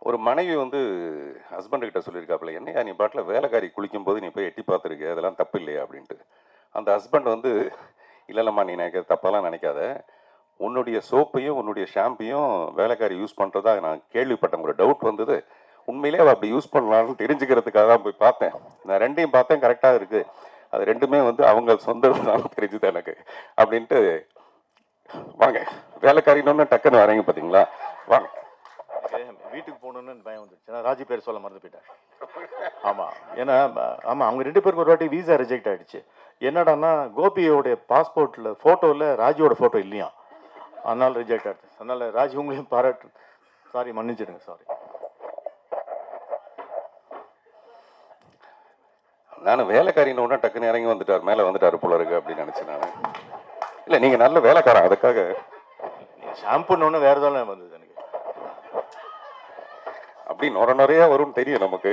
ஒரு மனைவி வந்து ஹஸ்பண்ட் கிட்ட சொல்லியிருக்காப்புல, என்னையா நீ பாட்டில் வேலைக்காரி குளிக்கும்போது நீ போய் எட்டி பார்த்துருக்க, அதெல்லாம் தப்பு இல்லையா அப்படின்ட்டு. அந்த ஹஸ்பண்ட் வந்து, இல்லைல்லம்மா நீ நினைக்கிற தப்பெல்லாம் நினைக்காத, உன்னுடைய சோப்பையும் உன்னுடைய ஷாம்பையும் வேலைக்காரி யூஸ் பண்ணுறதா நான் கேள்விப்பட்டேன், ஒரு டவுட் வந்தது. உண்மையிலே அவள் அப்படி யூஸ் பண்ணலான்னு தெரிஞ்சுக்கிறதுக்காக தான் போய் பார்த்தேன். நான் ரெண்டையும் பார்த்தேன், கரெக்டாக இருக்குது. அது ரெண்டுமே வந்து அவங்க சொந்த தான் தெரிஞ்சுது எனக்கு அப்படின்ட்டு. வாங்க, வேலைக்காரின்னு டக்குன்னு வரீங்க பார்த்தீங்களா, வாங்க. வீட்டுக்கு போகணுன்னு பயம் வந்துருச்சு. நான் ராஜி பேர் சொல்ல மறந்து போயிட்டேன். ஆமாம், ஏன்னா ஆமாம் அவங்க 2 பேருக்கு ஒரு வாட்டி வீசா ரிஜெக்ட் ஆகிடுச்சு. என்னடான்னா கோபியோடைய பாஸ்போர்ட்டில் ஃபோட்டோவில் ராஜியோட ஃபோட்டோ இல்லையா, அதனால ரிஜெக்ட் ஆகிடுச்சு. அதனால் ராஜி உங்களையும் பாராட்டு, சாரி மன்னிச்சிடுங்க, சாரி. நான் வேலைக்காரின்னு ஒன்றா டக்குன்னு இறங்கி வந்துட்டார், மேலே வந்துட்டார் போல இருக்கு அப்படின்னு நினச்சேன் நான். இல்லை நீங்கள் நல்ல வேலைக்காரன், அதுக்காக. ஷாம்புன்னு வேறு எதாவது வந்தது எனக்கு. அப்படி நிறையா வரும்னு தெரியும் நமக்கு.